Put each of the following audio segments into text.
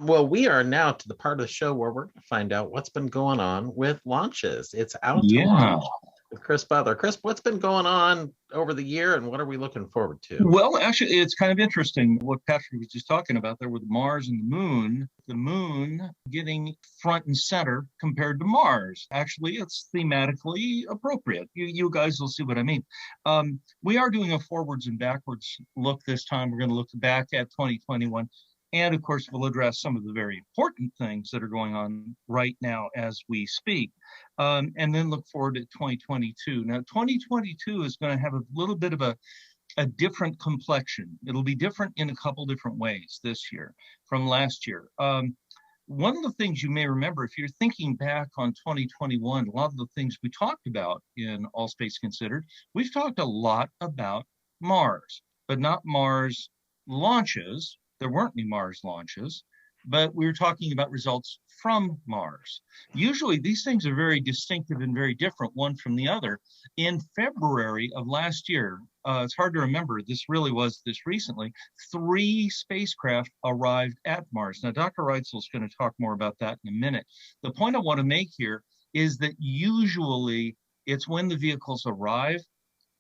Well, we are now to the part of the show where we're going to find out what's been going on with launches. It's out to Yeah. launch with Chris Butler. Chris, what's been going on over the year and what are we looking forward to? Well, actually, it's kind of interesting what Patrick was just talking about there with Mars and the Moon. The Moon getting front and center compared to Mars. Actually, it's thematically appropriate. You guys will see what I mean. We are doing a forwards and backwards look this time. We're going to look back at 2021. And of course, we'll address some of the very important things that are going on right now as we speak. And then look forward to 2022. Now, 2022 is going to have a little bit of a different complexion. It'll be different in a couple different ways this year from last year. One of the things you may remember, if you're thinking back on 2021, a lot of the things we talked about in All Space Considered, we've talked a lot about Mars, but not Mars launches. There weren't any Mars launches, but we were talking about results from Mars. Usually these things are very distinctive and very different one from the other. In February of last year, it's hard to remember, this really was this recently, 3 spacecraft arrived at Mars. Now, Dr. Reitzel is going to talk more about that in a minute. The point I want to make here is that usually it's when the vehicles arrive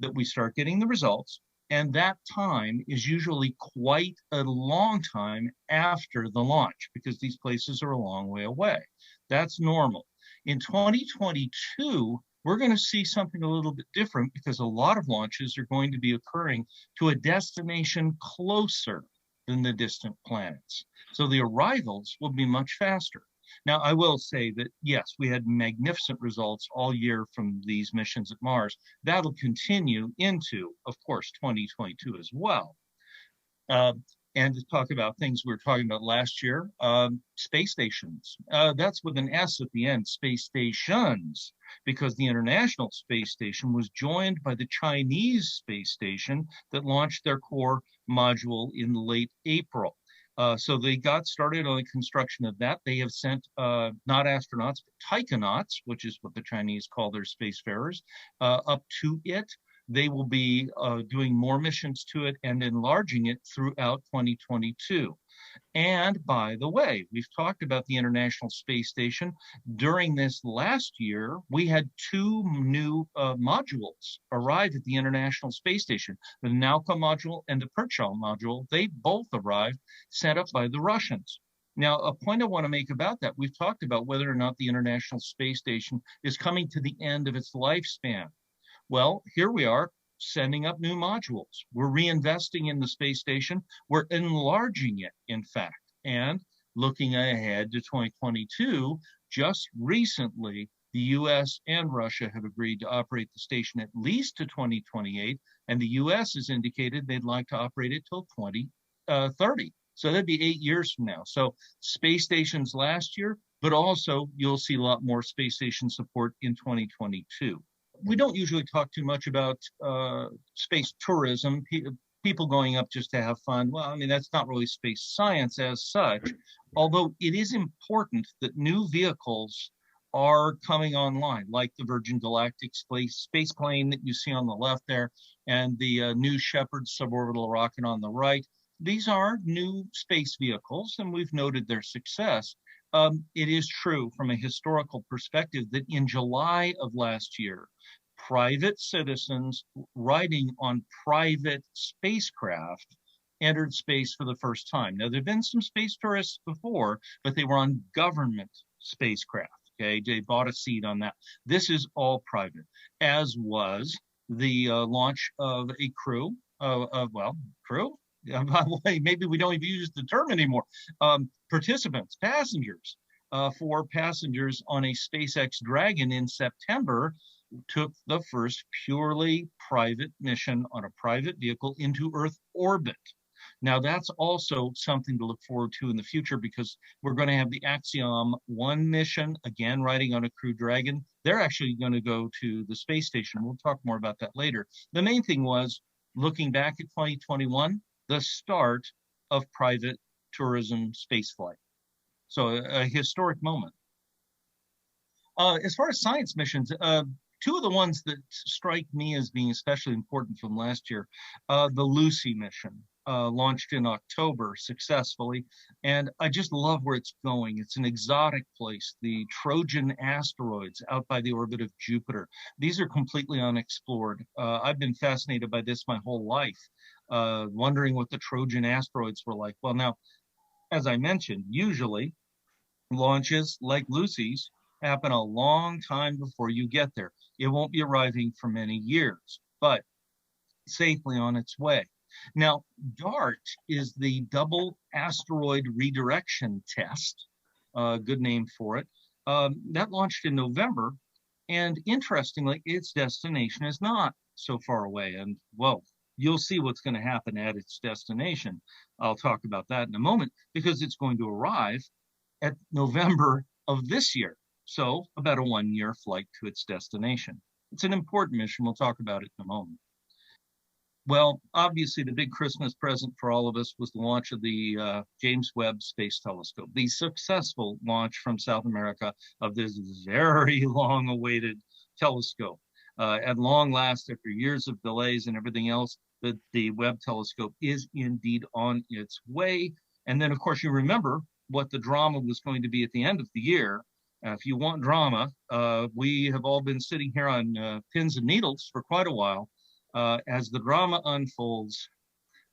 that we start getting the results. And that time is usually quite a long time after the launch because these places are a long way away. That's normal. In 2022, we're going to see something a little bit different because a lot of launches are going to be occurring to a destination closer than the distant planets. So the arrivals will be much faster. Now, I will say that, yes, we had magnificent results all year from these missions at Mars. That'll continue into, of course, 2022 as well. And to talk about things we were talking about last year, space stations. That's with an S at the end, space stations, because the International Space Station was joined by the Chinese space station that launched their core module in late April. So they got started on the construction of that. They have sent not astronauts, but taikonauts, which is what the Chinese call their spacefarers, up to it. They will be doing more missions to it and enlarging it throughout 2022. And by the way, we've talked about the International Space Station. During this last year, we had 2 new modules arrive at the International Space Station. The Nauka module and the Perchal module, they both arrived, sent up by the Russians. Now, a point I want to make about that, we've talked about whether or not the International Space Station is coming to the end of its lifespan. Well, here we are, sending up new modules. We're reinvesting in the space station. We're enlarging it, in fact. And looking ahead to 2022, just recently, the US and Russia have agreed to operate the station at least to 2028, and the US has indicated they'd like to operate it till 2030. So that'd be 8 years from now. So space stations last year, but also you'll see a lot more space station support in 2022. We don't usually talk too much about space tourism, people going up just to have fun. Well, I mean, that's not really space science as such, although it is important that new vehicles are coming online, like the Virgin Galactic space plane that you see on the left there, and the New Shepard suborbital rocket on the right. These are new space vehicles, and we've noted their success. It is true from a historical perspective that in July of last year, private citizens riding on private spacecraft entered space for the first time. Now, there have been some space tourists before, but they were on government spacecraft. Okay, they bought a seat on that. This is all private, as was the launch of a crew, crew? By the way, maybe we don't even use the term anymore. Participants, passengers, 4 passengers on a SpaceX Dragon in September took the first purely private mission on a private vehicle into Earth orbit. Now, that's also something to look forward to in the future because we're going to have the Axiom 1 mission, again, riding on a Crew Dragon. They're actually going to go to the space station. We'll talk more about that later. The main thing was, looking back at 2021, the start of private tourism spaceflight. So a historic moment. As far as science missions, 2 of the ones that strike me as being especially important from last year, the LUNACY mission. launched in October successfully, and I just love where it's going. It's an exotic place, the Trojan asteroids out by the orbit of Jupiter. These are completely unexplored. I've been fascinated by this my whole life, wondering what the Trojan asteroids were like. Well, now, as I mentioned, usually launches like Lucy's happen a long time before you get there. It won't be arriving for many years, but safely on its way. Now, DART is the Double Asteroid Redirection Test, good name for it. That launched in November, and interestingly, its destination is not so far away. And, well, you'll see what's going to happen at its destination. I'll talk about that in a moment, because it's going to arrive at November of this year. So about a 1-year flight to its destination. It's an important mission. We'll talk about it in a moment. Well, obviously, the big Christmas present for all of us was the launch of the James Webb Space Telescope, the successful launch from South America of this very long-awaited telescope. At long last, after years of delays and everything else, the Webb telescope is indeed on its way. And then, of course, you remember what the drama was going to be at the end of the year. If you want drama, we have all been sitting here on pins and needles for quite a while. As the drama unfolds,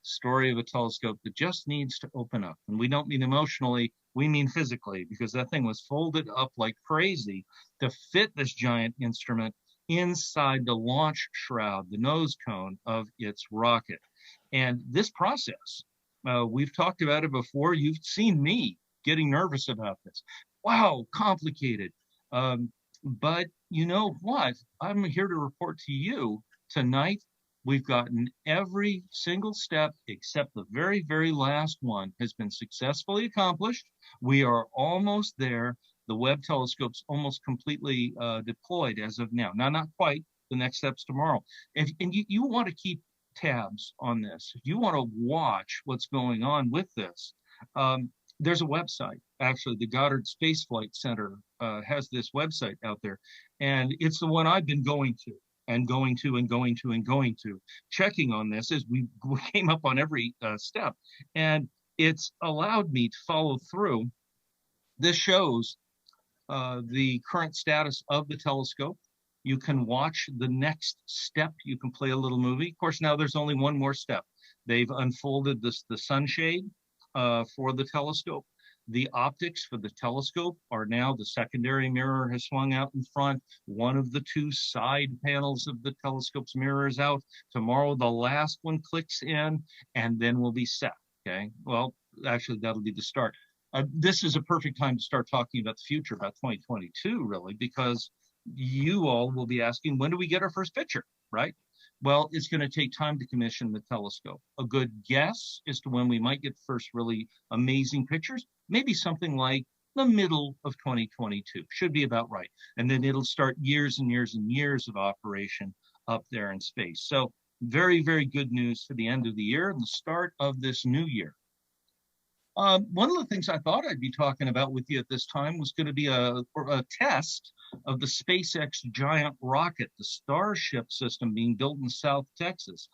story of a telescope that just needs to open up. And we don't mean emotionally, we mean physically, because that thing was folded up like crazy to fit this giant instrument inside the launch shroud, the nose cone of its rocket. And this process, we've talked about it before. You've seen me getting nervous about this. Wow, complicated. But you know what? I'm here to report to you tonight. We've gotten every single step except the very, very last one has been successfully accomplished. We are almost there. The Webb telescope's almost completely deployed as of now. Now, not quite. The next step's tomorrow. And you want to keep tabs on this. If you want to watch what's going on with this, there's a website. Actually, the Goddard Space Flight Center has this website out there, and it's the one I've been going to. And going to, checking on this as we came up on every step. And it's allowed me to follow through. This shows the current status of the telescope. You can watch the next step. You can play a little movie. Of course, now there's only one more step. They've unfolded the sunshade for the telescope. The optics for the telescope are now, the secondary mirror has swung out in front. One of the two side panels of the telescope's mirror is out. Tomorrow, the last one clicks in, and then we'll be set, okay? Well, actually, that'll be the start. This is a perfect time to start talking about the future, about 2022, really, because you all will be asking, when do we get our first picture, right? Well, it's going to take time to commission the telescope. A good guess as to when we might get the first really amazing pictures, maybe something like the middle of 2022, should be about right. And then it'll start years and years and years of operation up there in space. So very, very good news for the end of the year and the start of this new year. One of the things I thought I'd be talking about with you at this time was going to be a test of the SpaceX giant rocket, the Starship system being built in South Texas.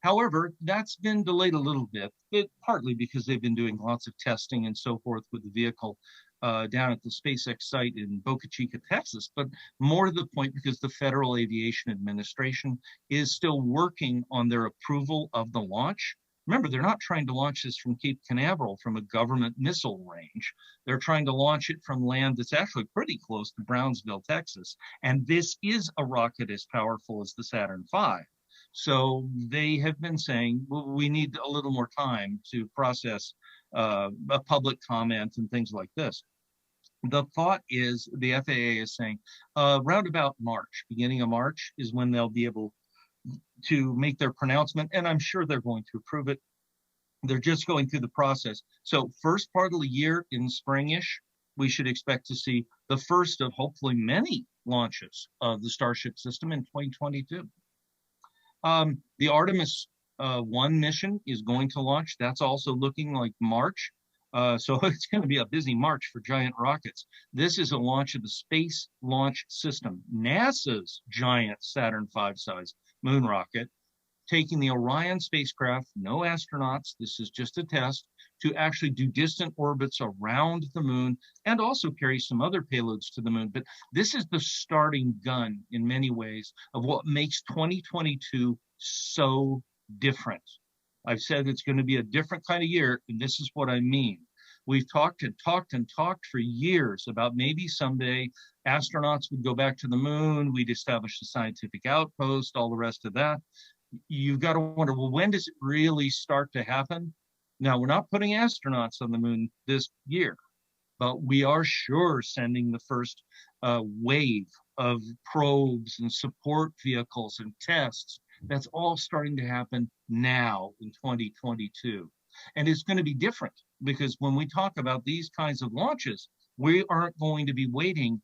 However, that's been delayed a little bit, partly because they've been doing lots of testing and so forth with the vehicle down at the SpaceX site in Boca Chica, Texas, but more to the point because the Federal Aviation Administration is still working on their approval of the launch. Remember, they're not trying to launch this from Cape Canaveral from a government missile range. They're trying to launch it from land that's actually pretty close to Brownsville, Texas. And this is a rocket as powerful as the Saturn V. So they have been saying, well, we need a little more time to process a public comment and things like this. The thought is, the FAA is saying, round about March, beginning of March, is when they'll be able to make their pronouncement, and I'm sure they're going to approve it. They're just going through the process. So first part of the year in springish, we should expect to see the first of hopefully many launches of the Starship system in 2022. The Artemis 1 mission is going to launch. That's also looking like March. So it's going to be a busy March for giant rockets. This is a launch of the Space Launch System, NASA's giant Saturn V size moon rocket. taking the Orion spacecraft, no astronauts, this is just a test, to actually do distant orbits around the moon and also carry some other payloads to the moon. But this is the starting gun in many ways of what makes 2022 so different. I've said it's going to be a different kind of year, and this is what I mean. We've talked and talked and talked for years about maybe someday astronauts would go back to the moon, we'd establish a scientific outpost, all the rest of that. You've got to wonder, well, when does it really start to happen? Now, we're not putting astronauts on the moon this year, but we are sure sending the first wave of probes and support vehicles and tests. That's all starting to happen now in 2022. And it's going to be different because when we talk about these kinds of launches, we aren't going to be waiting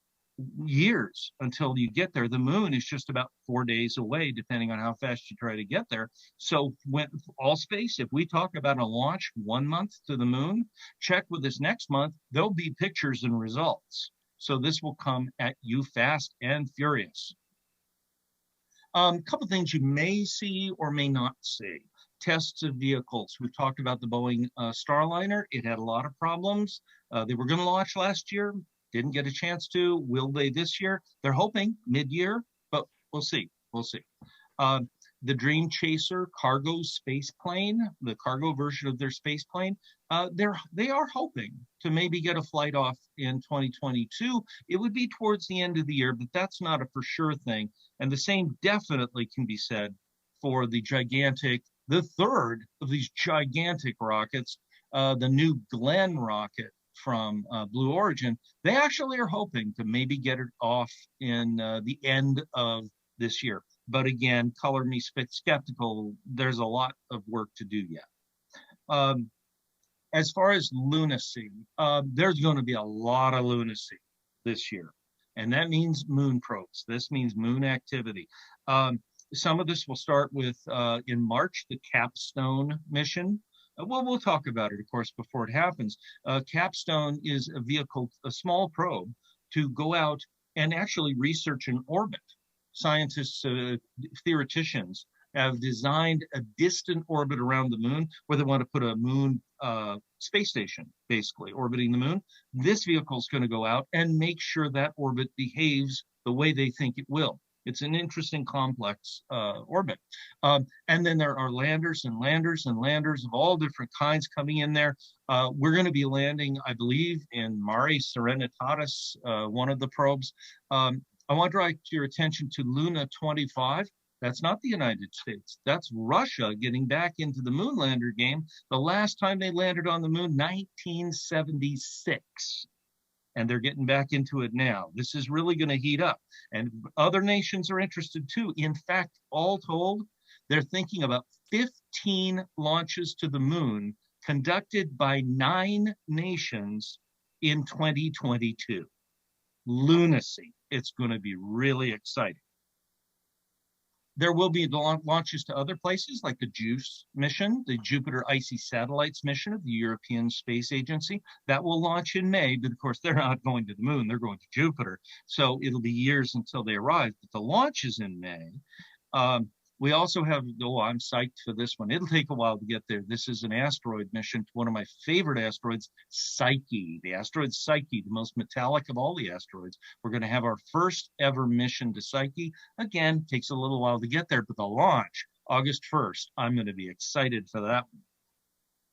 years until you get there. The moon is just about 4 days away, depending on how fast you try to get there. So when all space, if we talk about a launch 1 month to the moon, check with this next month, there'll be pictures and results. So this will come at you fast and furious. A couple things you may see or may not see. Tests of vehicles. We've talked about the Boeing STARLINER. It had a lot of problems. They were going to launch last year, didn't get a chance to. Will they this year? They're hoping mid-year, but we'll see. We'll see. The Dream Chaser cargo space plane, the cargo version of their space plane, they are hoping to maybe get a flight off in 2022. It would be towards the end of the year, but that's not a for sure thing. And the same definitely can be said for the gigantic, the third of these gigantic rockets, the New Glenn rocket from Blue Origin. They actually are hoping to maybe get it off in the end of this year. But again, color me skeptical. There's a lot of work to do yet. As far as lunacy, there's going to be a lot of lunacy this year. And that means moon probes. This means moon activity. Some of this will start with, in March, the CAPSTONE mission. We'll talk about it, of course, before it happens. CAPSTONE is a vehicle, a small probe, to go out and actually research an orbit. Scientists, theoreticians have designed a distant orbit around the moon where they want to put a moon space station, basically, orbiting the moon. This vehicle is going to go out and make sure that orbit behaves the way they think it will. It's an interesting, complex orbit. And then there are landers and landers and landers of all different kinds coming in there. We're going to be landing, I believe, in Mare Serenitatis, one of the probes. I want to draw your attention to Luna 25. That's not the United States. That's Russia getting back into the moon lander game. The last time they landed on the moon, 1976. And they're getting back into it now. This is really going to heat up. And other nations are interested too. In fact, all told, they're thinking about 15 launches to the moon conducted by 9 nations in 2022. Lunacy. It's going to be really exciting. There will be launches to other places like the JUICE mission, the Jupiter Icy Satellites mission of the European Space Agency. That will launch in May, but of course they're not going to the moon, they're going to Jupiter. So it'll be years until they arrive, but the launch is in May. We also have, I'm psyched for this one. It'll take a while to get there. This is an asteroid mission to one of my favorite asteroids, Psyche. The asteroid Psyche, the most metallic of all the asteroids. We're going to have our first ever mission to Psyche. Again, takes a little while to get there, but the launch, August 1st, I'm going to be excited for that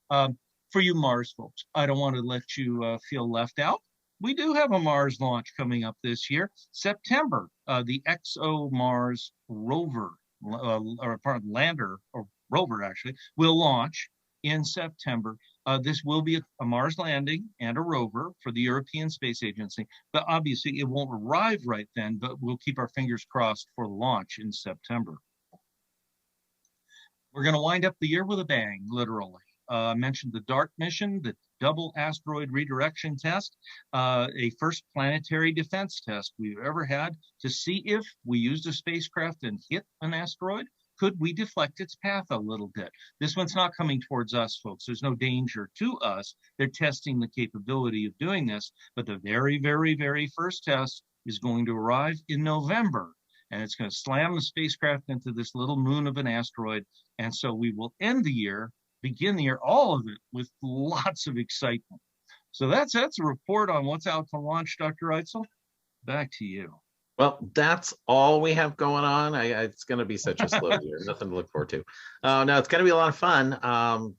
one. For you Mars folks, I don't want to let you feel left out. We do have a Mars launch coming up this year. September, the EXOMARS rover. Lander, or rover actually, will launch in September. This will be a Mars landing and a rover for the European Space Agency, but obviously it won't arrive right then, but we'll keep our fingers crossed for the launch in September. We're going to wind up the year with a bang, literally. I mentioned the DART mission, the double asteroid redirection test, a first planetary defense test we've ever had to see if we used a spacecraft and hit an asteroid, could we deflect its path a little bit? This one's not coming towards us, folks. There's no danger to us. They're testing the capability of doing this, but the very, very, very first test is going to arrive in November. and it's going to slam the spacecraft into this little moon of an asteroid. And so we will end the year, begin the year, all of it with lots of excitement. So that's a report on what's out to launch, Dr. Eitzel. Back to you. Well, that's all we have going on. It's going to be such a slow year. Nothing to look forward to. No, it's going to be a lot of fun.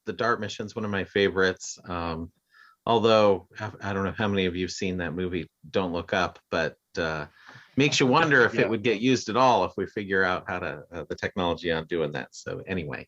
The DART mission is one of my favorites. Although I don't know how many of you have seen that movie, Don't Look Up, but makes you wonder if it would get used at all if we figure out how to the technology on doing that. So anyway,